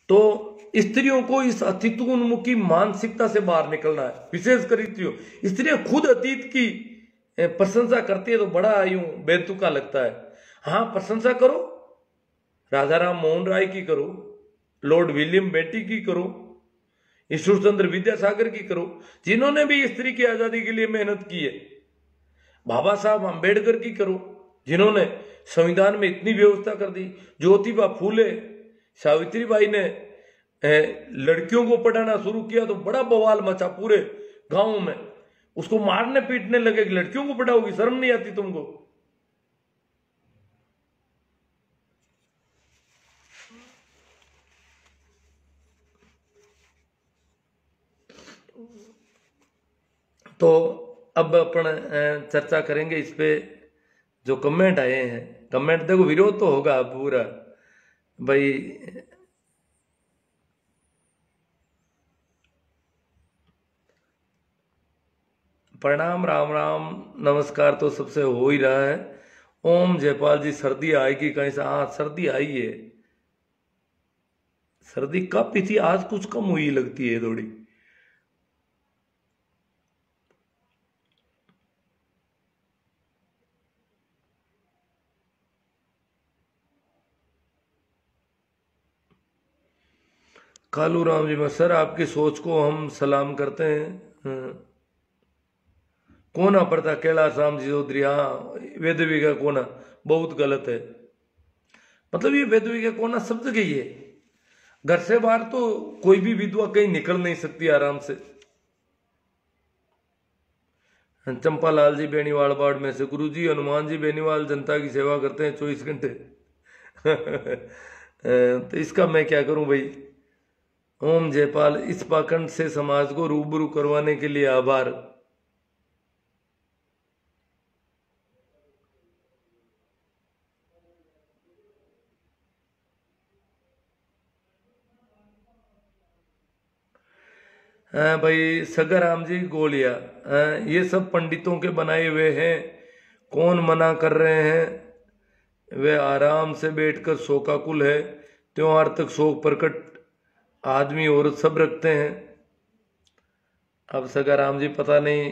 तो स्त्रियों को इस अतिथोन्मुखी मानसिकता से बाहर निकलना है, विशेषकर स्त्रियां खुद अतीत की प्रशंसा करती है तो बड़ा यूं बेतुका लगता है। हाँ, प्रशंसा करो, राजा राम मोहन राय की करो, लॉर्ड विलियम बेंटिक की करो, ईश्वर चंद्र विद्यासागर की करो, जिन्होंने भी स्त्री की आजादी के लिए मेहनत की है। बाबा साहब अंबेडकर की करो, जिन्होंने संविधान में इतनी व्यवस्था कर दी। ज्योतिबा फूले, सावित्रीबाई ने लड़कियों को पढ़ाना शुरू किया तो बड़ा बवाल मचा पूरे गांव में। उसको मारने पीटने लगे कि लड़कियों को पढ़ाओगी, शर्म नहीं आती तुमको। तो अब अपन चर्चा करेंगे इस पे, जो कमेंट आए हैं। कमेंट देखो, विरोध तो होगा पूरा भाई। प्रणाम, राम राम, नमस्कार तो सबसे हो ही रहा है। ओम जयपाल जी, सर्दी आएगी कहीं से? हाँ, सर्दी आई है। सर्दी काफी थी, आज कुछ कम हुई लगती है थोड़ी। कालू राम जी, मैं सर आपकी सोच को हम सलाम करते हैं। कोना पड़ता कैलाश राम जी चौधरी, हाँ, वेदवी का कोना बहुत गलत है। मतलब ये वेदवी का कोना सब जगह ही है। घर से बाहर तो कोई भी विधवा कहीं निकल नहीं सकती आराम से। चंपालाल जी बेनीवाल बाड़ में से, गुरु जी हनुमान जी बेनीवाल जनता की सेवा करते हैं 24 घंटे। तो इसका मैं क्या करूं भाई। ओम जयपाल, इस पाखंड से समाज को रूबरू करवाने के लिए आभार। भाई सगाराम जी गोलिया, ये सब पंडितों के बनाए हुए हैं, कौन मना कर रहे हैं? वे आराम से बैठकर शोकाकुल है, त्योहार तक शोक प्रकट आदमी औरत सब रखते हैं। अब सगाराम जी पता नहीं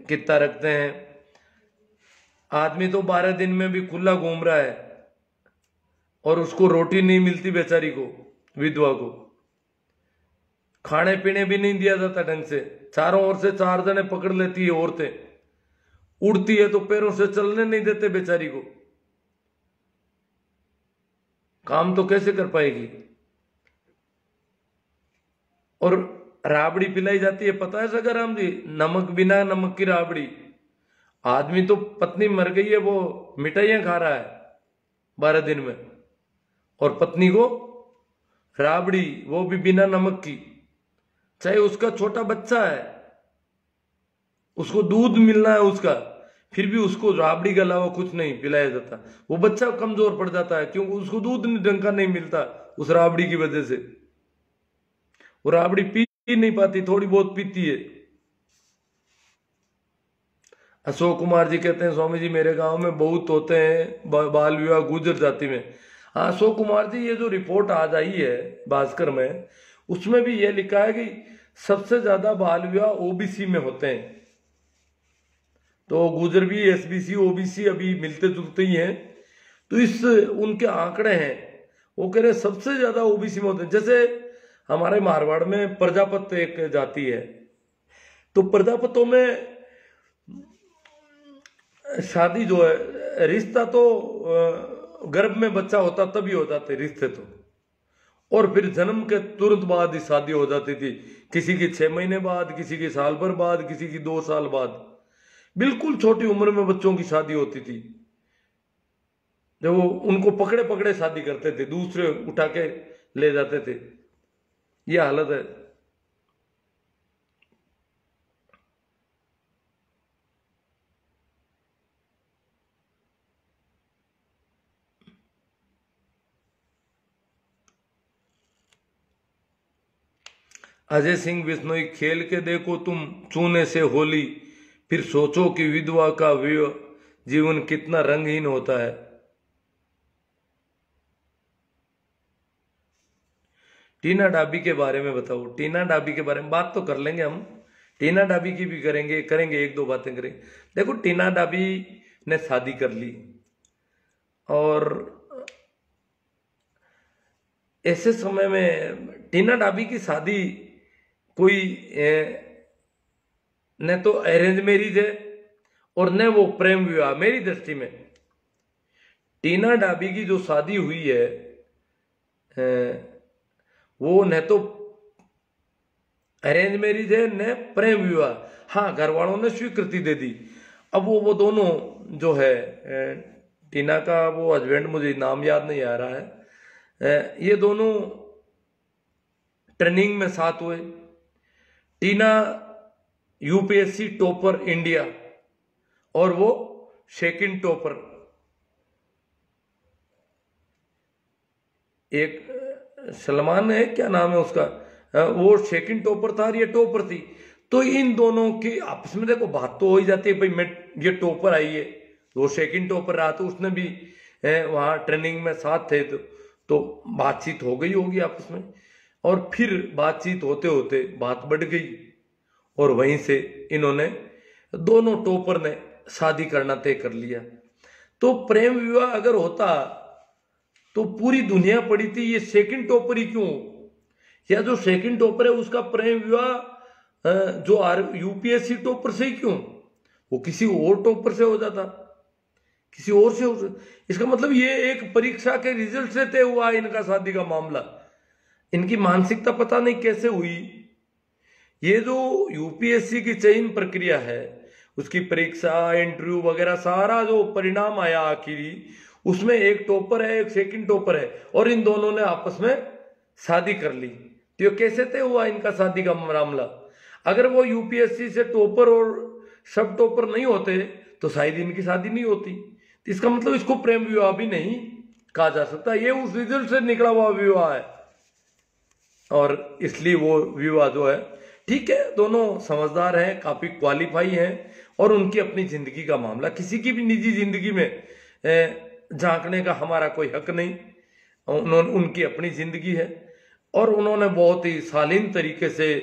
कितना रखते हैं। आदमी तो 12 दिन में भी खुला घूम रहा है और उसको रोटी नहीं मिलती बेचारी को, विधवा को। खाने पीने भी नहीं दिया जाता ढंग से, चारों ओर से 4 जने पकड़ लेती है औरतें। उड़ती है तो पैरों से चलने नहीं देते बेचारी को। काम तो कैसे कर पाएगी? और राबड़ी पिलाई जाती है, पता है सगाराम जी? नमक, बिना नमक की राबड़ी। आदमी तो पत्नी मर गई है, वो मिठाइयां खा रहा है 12 दिन में, और पत्नी को राबड़ी, वो भी बिना नमक की। चाहे उसका छोटा बच्चा है, उसको दूध मिलना है उसका, फिर भी उसको राबड़ी के अलावा कुछ नहीं पिलाया जाता। वो बच्चा कमजोर पड़ जाता है क्योंकि उसको दूध ढंग का नहीं मिलता उस राबड़ी की वजह से। वो राबड़ी पी नहीं पाती, थोड़ी बहुत पीती है। अशोक कुमार जी कहते हैं, स्वामी जी मेरे गांव में बहुत होते हैं बाल विवाह गुजर जाति में। हाँ अशोक कुमार जी, ये जो रिपोर्ट आज आई है भास्कर में, उसमें भी ये लिखा है कि सबसे ज्यादा बाल विवाह ओबीसी में होते हैं। तो गुजर भी एसबीसी ओबीसी अभी मिलते जुलते ही हैं। तो इस उनके आंकड़े हैं, वो कह रहे सबसे ज्यादा ओबीसी में होते हैं। जैसे हमारे मारवाड़ में प्रजापत एक जाति है, तो प्रजापतों में शादी जो है, रिश्ता तो गर्भ में बच्चा होता तभी हो जाते रिश्ते तो, और फिर जन्म के तुरंत बाद ही शादी हो जाती थी। किसी की 6 महीने बाद, किसी की साल भर बाद, किसी की 2 साल बाद। बिल्कुल छोटी उम्र में बच्चों की शादी होती थी। जब वो उनको पकड़े पकड़े शादी करते थे, दूसरे उठा के ले जाते थे। ये हालत है। अजय सिंह बिश्नोई, खेल के देखो तुम चूने से होली, फिर सोचो कि विधवा का जीवन कितना रंगहीन होता है। टीना डाबी के बारे में बताओ। टीना डाबी के बारे में बात तो कर लेंगे हम, टीना डाबी की भी करेंगे एक दो बातें करेंगे। देखो टीना डाबी ने शादी कर ली और ऐसे समय में टीना डाबी की शादी कोई न तो अरेंज मैरिज है और न वो प्रेम विवाह। मेरी दृष्टि में टीना डाबी की जो शादी हुई है वो न तो अरेंज मैरिज है न प्रेम विवाह। हाँ, घर वालों ने स्वीकृति दे दी। अब वो दोनों जो है, टीना का वो हस्बैंड, मुझे नाम याद नहीं आ रहा है, ये दोनों ट्रेनिंग में साथ हुए। टीना यूपीएससी टॉपर इंडिया और वो सेकंड टॉपर। एक सलमान है, क्या नाम है उसका, वो सेकंड टॉपर था और ये टॉपर थी। तो इन दोनों की आपस में देखो बात तो हो ही जाती है, भाई मैं ये टॉपर आई है, वो सेकंड टॉपर रहा तो उसने भी वहां ट्रेनिंग में साथ थे, तो बातचीत हो गई होगी आपस में। और फिर बातचीत होते होते बात बढ़ गई और वहीं से इन्होंने दोनों टॉपर ने शादी करना तय कर लिया। तो प्रेम विवाह अगर होता तो पूरी दुनिया पड़ी थी, ये सेकंड टॉपर ही क्यों? या जो सेकंड टॉपर है उसका प्रेम विवाह जो यूपीएससी टॉपर से ही क्यों? वो किसी और टॉपर से हो जाता, किसी और से हो जाता। इसका मतलब ये एक परीक्षा के रिजल्ट से तय हुआ इनका शादी का मामला। इनकी मानसिकता पता नहीं कैसे हुई। ये जो यूपीएससी की चयन प्रक्रिया है, उसकी परीक्षा, इंटरव्यू वगैरह सारा जो परिणाम आया आखिरी, उसमें एक टॉपर है एक सेकंड टॉपर है और इन दोनों ने आपस में शादी कर ली। तो ये कैसे तय हुआ इनका शादी का मामला? अगर वो यूपीएससी से टॉपर और सब टॉपर नहीं होते तो शायद इनकी शादी नहीं होती। तो इसका मतलब इसको प्रेम विवाह भी नहीं कहा जा सकता, ये उस रिजल्ट से निकला हुआ विवाह है। और इसलिए वो विवाह जो है, ठीक है, दोनों समझदार हैं, काफी क्वालिफाई हैं और उनकी अपनी जिंदगी का मामला, किसी की भी निजी जिंदगी में झांकने का हमारा कोई हक नहीं। उन्होंने, उनकी अपनी जिंदगी है और उन्होंने बहुत ही शालीन तरीके से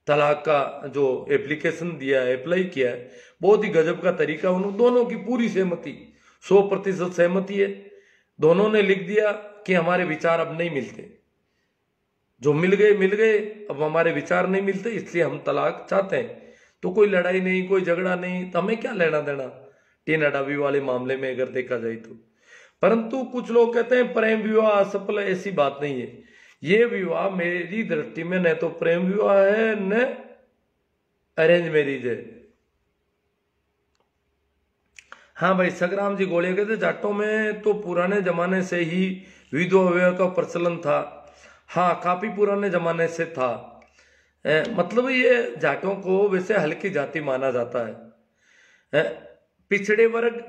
तलाक का जो एप्लीकेशन दिया है, अप्लाई किया है, बहुत ही गजब का तरीका। उन दोनों की पूरी सहमति, 100% सहमति है। दोनों ने लिख दिया कि हमारे विचार अब नहीं मिलते, जो मिल गए, अब हमारे विचार नहीं मिलते, इसलिए हम तलाक चाहते हैं। तो कोई लड़ाई नहीं, कोई झगड़ा नहीं, तो हमें क्या लेना देना टीना डाबी वाले मामले में अगर देखा जाए तो। परंतु कुछ लोग कहते हैं प्रेम विवाह असफल है, ऐसी बात नहीं है। ये विवाह मेरी दृष्टि में न तो प्रेम विवाह है न अरेंज मैरिज है। हाँ भाई, सगराम जी गोले कहते जाटों में तो पुराने जमाने से ही विधवा विवाह का प्रचलन था। हाँ, काफी पुराने जमाने से था। मतलब ये जाटों को वैसे हल्की जाति माना जाता है। पिछड़े वर्ग,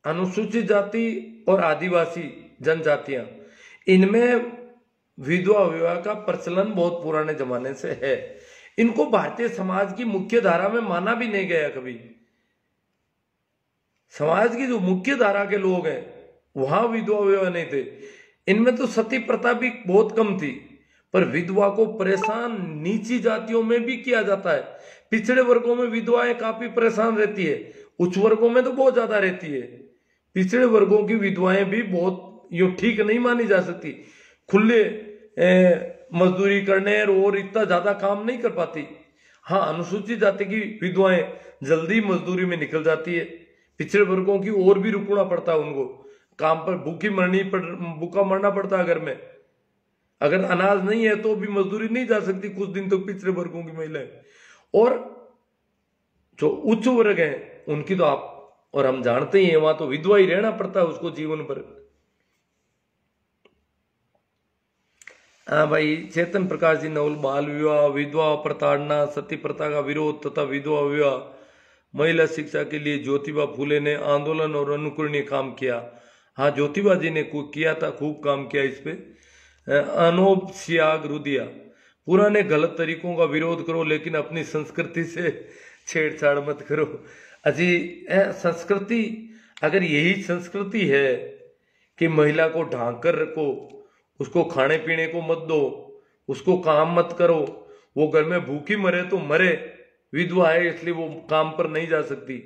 अनुसूचित जाति और आदिवासी जनजातियां, इनमें विधवा विवाह का प्रचलन बहुत पुराने जमाने से है। इनको भारतीय समाज की मुख्य धारा में माना भी नहीं गया कभी। समाज की जो मुख्य धारा के लोग हैं वहां विधवा विवाह नहीं थे। इनमें तो सती प्रथा भी बहुत कम थी, पर विधवा को परेशान नीची जातियों में भी किया जाता है। पिछड़े वर्गों में विधवाएं काफी परेशान रहती है, उच्च वर्गों में तो बहुत ज्यादा रहती है। पिछड़े वर्गों की विधवाएं भी बहुत यूं ठीक नहीं मानी जा सकती, खुले मजदूरी करने और इतना ज्यादा काम नहीं कर पाती। हाँ, अनुसूचित जाति की विधवाएं जल्दी मजदूरी में निकल जाती है। पिछड़े वर्गों की और भी रुकना पड़ता है, उनको काम पर भूखा मरना पड़ता है घर में। अगर अनाज नहीं है तो भी मजदूरी नहीं जा सकती कुछ दिन तक पिछड़े वर्गों की महिलाएं। और जो उच्च वर्ग हैं उनकी तो आप और हम जानते ही हैं, वहां तो विधवा ही रहना पड़ता है उसको जीवन भर। हाँ भाई, चेतन प्रकाश जी नवल, बाल विवाह, विधवा प्रताड़ना, सती प्रथा का विरोध तथा विधवा विवाह, महिला शिक्षा के लिए ज्योतिबा फूले ने आंदोलन और अनुकरणीय काम किया। हाँ, ज्योतिबा जी ने किया था, खूब काम किया इस पे। अनोब सियाग रुदिया, पुराने गलत तरीकों का विरोध करो लेकिन अपनी संस्कृति से छेड़छाड़ मत करो। अजी, संस्कृति, अगर यही संस्कृति है कि महिला को ढांक कर रखो उसको खाने पीने को मत दो, उसको काम मत करो, वो घर में भूखी मरे तो मरे, विधवा है इसलिए वो काम पर नहीं जा सकती।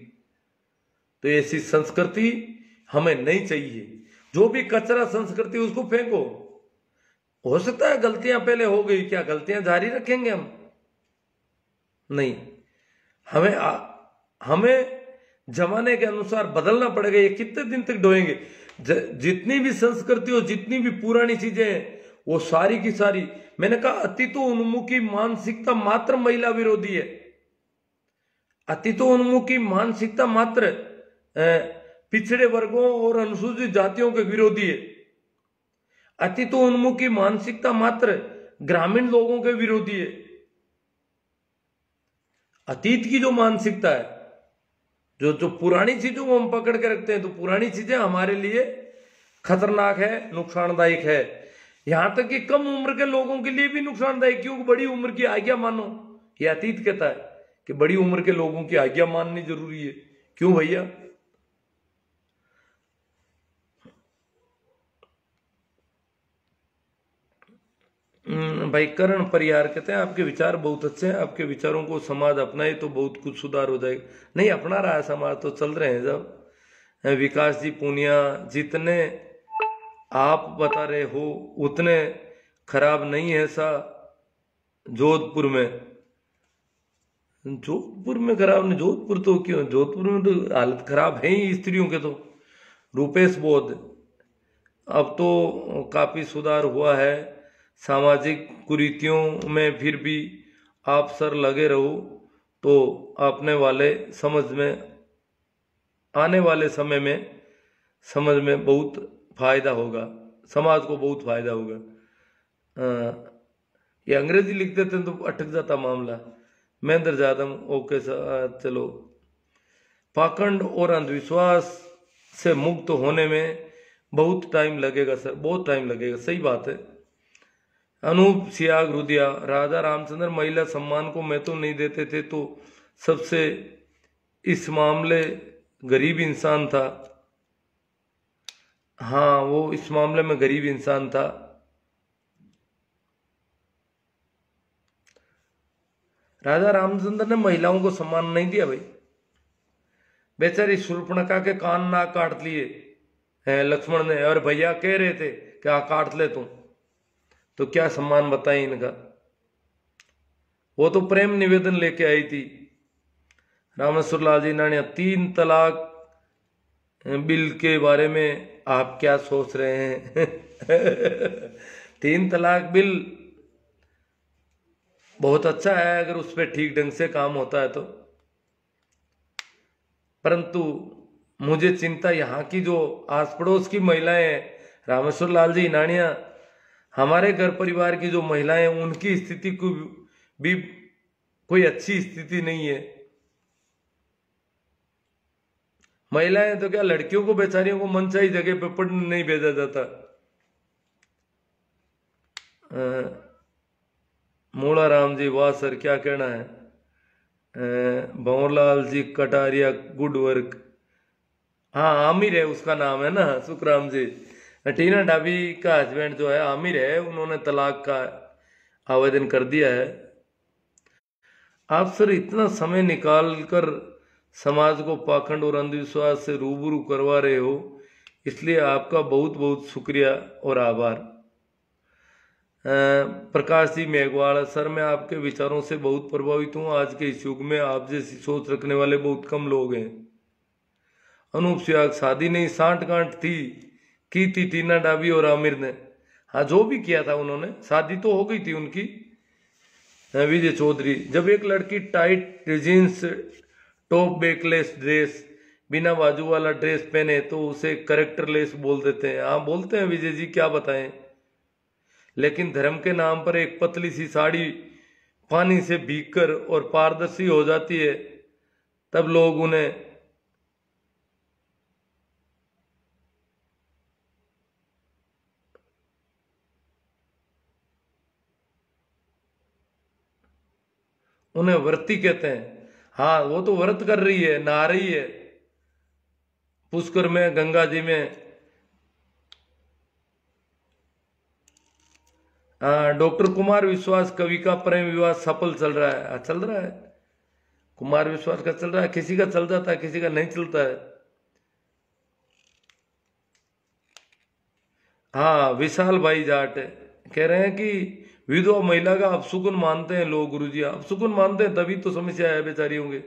तो ऐसी संस्कृति हमें नहीं चाहिए। जो भी कचरा संस्कृति उसको फेंको। हो सकता है गलतियां पहले हो गई, क्या गलतियां जारी रखेंगे हम? नहीं, हमें जमाने के अनुसार बदलना पड़ेगा। ये कितने दिन तक ढोएंगे? जितनी भी संस्कृति हो, जितनी भी पुरानी चीजें हैं, वो सारी की सारी, मैंने कहा अतीतोन्मुखी मानसिकता मात्र महिला विरोधी है। अतीतोन्मुखी मानसिकता मात्र पिछड़े वर्गों और अनुसूचित जातियों के विरोधी है। अतीतोन्मुखी मानसिकता मात्र ग्रामीण लोगों के विरोधी है। अतीत की जो मानसिकता है, जो जो पुरानी चीजों को हम पकड़ के रखते हैं, तो पुरानी चीजें हमारे लिए खतरनाक है, नुकसानदायक है। यहां तक कि कम उम्र के लोगों के लिए भी नुकसानदायक, क्योंकि बड़ी उम्र की आज्ञा मानो, ये अतीत कहता है कि बड़ी उम्र के लोगों की आज्ञा माननी जरूरी है। क्यों भैया? भाई करण परियार कहते हैं आपके विचार बहुत अच्छे हैं, आपके विचारों को समाज अपनाए तो बहुत कुछ सुधार हो जाएगा। नहीं अपना रहा है समाज, तो चल रहे हैं। जब विकास जी पूनिया, जितने आप बता रहे हो उतने खराब नहीं है सा जोधपुर में। जोधपुर में खराब नहीं, जोधपुर तो क्यों, जोधपुर में तो हालत खराब है ही स्त्रियों के। तो रूपेश बोध, अब तो काफी सुधार हुआ है सामाजिक कुरीतियों में, फिर भी आप सर लगे रहो तो अपने वाले समझ में, आने वाले समय में समझ में बहुत फायदा होगा, समाज को बहुत फायदा होगा। ये अंग्रेजी लिख देते हैं तो अटक जाता मामला। महेंद्र जादव, ओके सर, चलो। पाखंड और अंधविश्वास से मुक्त होने में बहुत टाइम लगेगा सर, बहुत टाइम लगेगा, सही बात है। अनूप सियाग रुदिया, राजा रामचंद्र महिला सम्मान को मैं तो नहीं देते थे, तो सबसे इस मामले गरीब इंसान था। हाँ, वो इस मामले में गरीब इंसान था। राजा रामचंद्र ने महिलाओं को सम्मान नहीं दिया भाई। बेचारी शूर्पणखा के कान नाक काट लिए हैं लक्ष्मण ने, और भैया कह रहे थे कि हाँ काट ले तुम, तो क्या सम्मान बताएं इनका। वो तो प्रेम निवेदन लेके आई थी। रामेश्वर लाल जी नानिया, 3 तलाक बिल के बारे में आप क्या सोच रहे हैं? 3 तलाक बिल बहुत अच्छा है अगर उस पर ठीक ढंग से काम होता है तो, परंतु मुझे चिंता यहाँ की जो आस पड़ोस की महिलाएं हैं, रामेश्वर लाल जी नानिया, हमारे घर परिवार की जो महिलाएं हैं, उनकी स्थिति को भी कोई अच्छी स्थिति नहीं है। महिलाएं तो क्या, लड़कियों को बेचारियों को मनचाही जगह पे पढ़ने नहीं भेजा जाता। मोला राम जी, वाह सर क्या कहना है। भंवरलाल जी कटारिया, गुड वर्क। हाँ आमिर है उसका नाम है ना, सुखराम जी। टीना डाबी का हस्बैंड जो है आमिर है, उन्होंने तलाक का आवेदन कर दिया है। आप सर इतना समय निकाल कर समाज को पाखंड और अंधविश्वास से रूबरू करवा रहे हो, इसलिए आपका बहुत बहुत शुक्रिया और आभार। प्रकाश जी मेघवाल, सर मैं आपके विचारों से बहुत प्रभावित हूँ। आज के इस युग में आप जैसी सोच रखने वाले बहुत कम लोग हैं। अनूप सियाग, शादी नहीं सांठ गांठ थी, की थी टीना डाबी और आमिर ने। हाँ जो भी किया था उन्होंने, शादी तो हो गई थी उनकी। विजय चौधरी, जब एक लड़की tight jeans top backless dress बिना बाजू वाला ड्रेस पहने तो उसे करेक्टरलेस बोल देते हैं। हाँ बोलते हैं विजय जी, क्या बताएं। लेकिन धर्म के नाम पर एक पतली सी साड़ी पानी से भीगकर और पारदर्शी हो जाती है, तब लोग उन्हें व्रती कहते हैं। हाँ वो तो व्रत कर रही है, नहा रही है पुष्कर में, गंगा जी में। डॉक्टर कुमार विश्वास कवि का प्रेम विवाह सफल चल रहा है। चल रहा है, कुमार विश्वास का चल रहा है, किसी का चल जाता है, किसी का नहीं चलता है। हाँ, विशाल भाई जाट कह रहे हैं कि विधवा महिला का अपशुकुन मानते हैं लोग गुरुजी। अपशुकुन मानते हैं तभी तो समस्या है बेचारी होंगे।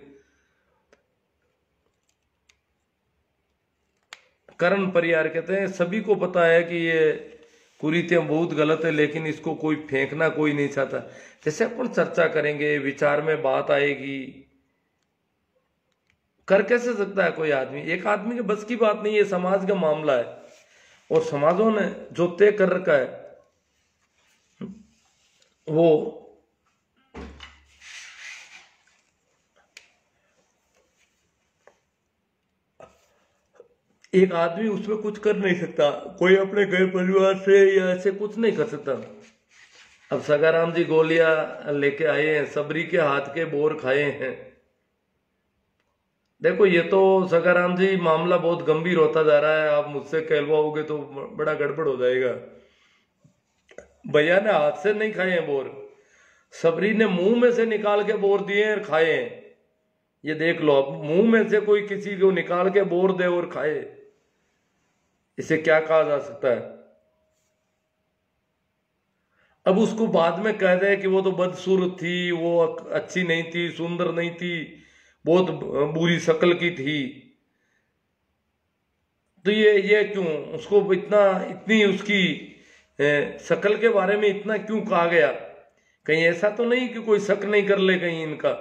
करण परियार कहते हैं सभी को पता है कि ये कुरीतियां बहुत गलत है, लेकिन इसको कोई फेंकना कोई नहीं चाहता। जैसे अपन चर्चा करेंगे, विचार में बात आएगी, कर कैसे सकता है कोई आदमी? एक आदमी के बस की बात नहीं है, समाज का मामला है और समाजों ने जो तय कर रखा है वो एक आदमी उसमें कुछ कर नहीं सकता। कोई अपने घर परिवार से या ऐसे कुछ नहीं कर सकता। अब सगाराम जी गोलियां लेके आए हैं, सबरी के हाथ के बोर खाए हैं। देखो ये तो सगाराम जी मामला बहुत गंभीर होता जा रहा है। आप मुझसे कहलवाओगे तो बड़ा गड़बड़ हो जाएगा। भैया ने हाथ से नहीं खाए हैं बोर, सबरी ने मुंह में से निकाल के बोर दिए और खाए हैं। ये देख लो, अब मुंह में से कोई किसी को निकाल के बोर दे और खाए, इसे क्या कहा जा सकता है? अब उसको बाद में कह दे कि वो तो बदसूरत थी, वो अच्छी नहीं थी, सुंदर नहीं थी, बहुत बुरी शक्ल की थी, तो ये क्यों उसको इतनी उसकी शक्ल के बारे में इतना क्यों कहा गया? कहीं ऐसा तो नहीं कि कोई शक नहीं कर ले कहीं इनका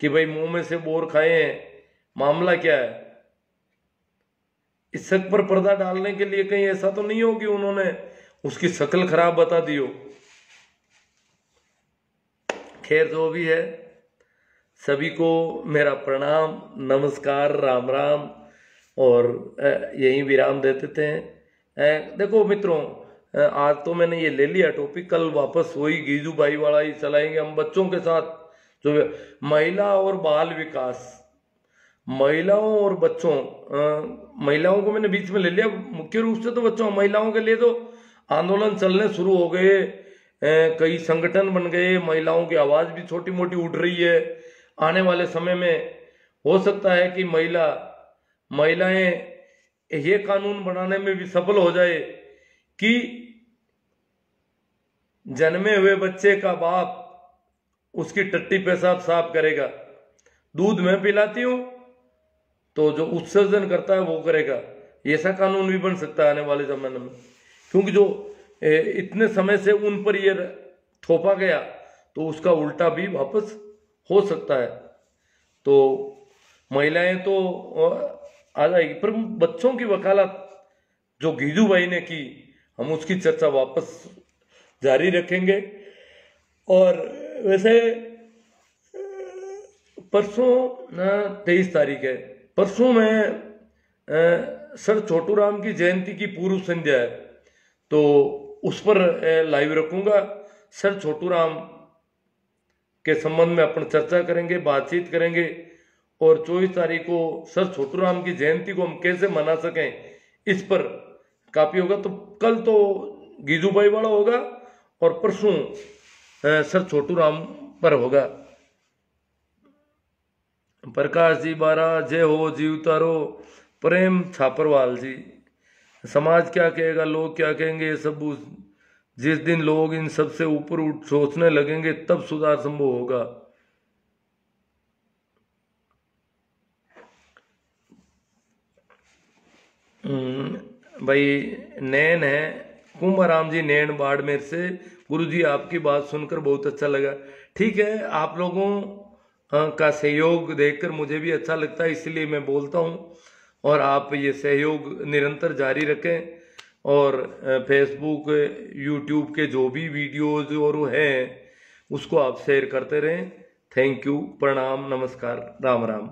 कि भाई मुंह में से बोर खाए हैं, मामला क्या है? इस शक पर पर्दा डालने के लिए कहीं ऐसा तो नहीं हो कि उन्होंने उसकी शक्ल खराब बता दी हो। खैर जो भी है, सभी को मेरा प्रणाम, नमस्कार, राम राम, और यहीं विराम दे देते हैं। देखो मित्रों, आज तो मैंने ये ले लिया टॉपिक, कल वापस वही गीजू भाई वाला ही चलाएंगे हम बच्चों के साथ। जो महिला और बाल विकास, महिलाओं और बच्चों, महिलाओं को मैंने बीच में ले लिया, मुख्य रूप से तो बच्चों। महिलाओं के लिए तो आंदोलन चलने शुरू हो गए, कई संगठन बन गए, महिलाओं की आवाज भी छोटी मोटी उठ रही है। आने वाले समय में हो सकता है कि महिलाएं ये कानून बनाने में भी सफल हो जाए कि जन्मे हुए बच्चे का बाप उसकी टट्टी पेशाब साफ करेगा। दूध में पिलाती हूं तो जो उत्सर्जन करता है वो करेगा। ऐसा कानून भी बन सकता है आने वाले जमाने में, क्योंकि जो इतने समय से उन पर ये थोपा गया तो उसका उल्टा भी वापस हो सकता है। तो महिलाएं तो आ जाएगी, पर बच्चों की वकालत जो गीजू भाई ने की, हम उसकी चर्चा वापस जारी रखेंगे। और वैसे परसों 23 तारीख है, परसों में सर छोटू राम की जयंती की पूर्व संध्या है, तो उस पर लाइव रखूंगा। सर छोटू राम के संबंध में अपन चर्चा करेंगे, बातचीत करेंगे, और 24 तारीख को सर छोटू राम की जयंती को हम कैसे मना सकें इस पर काफी होगा। तो कल तो गीजू भाई वाला होगा और परसों सर छोटू राम पर होगा। प्रकाश जी बारा, जय हो जीवतारो, प्रेम छापरवाल जी। समाज क्या कहेगा, लोग क्या कहेंगे, ये सब जिस दिन लोग इन सब से ऊपर उठ सोचने लगेंगे तब सुधार संभव होगा। भाई नैन है, कुंभाराम जी नैन बाड़मेर से। गुरुजी आपकी बात सुनकर बहुत अच्छा लगा। ठीक है, आप लोगों का सहयोग देखकर मुझे भी अच्छा लगता है, इसलिए मैं बोलता हूँ, और आप ये सहयोग निरंतर जारी रखें। और फेसबुक, यूट्यूब के जो भी वीडियोज और हैं उसको आप शेयर करते रहें। थैंक यू, प्रणाम, नमस्कार, राम राम।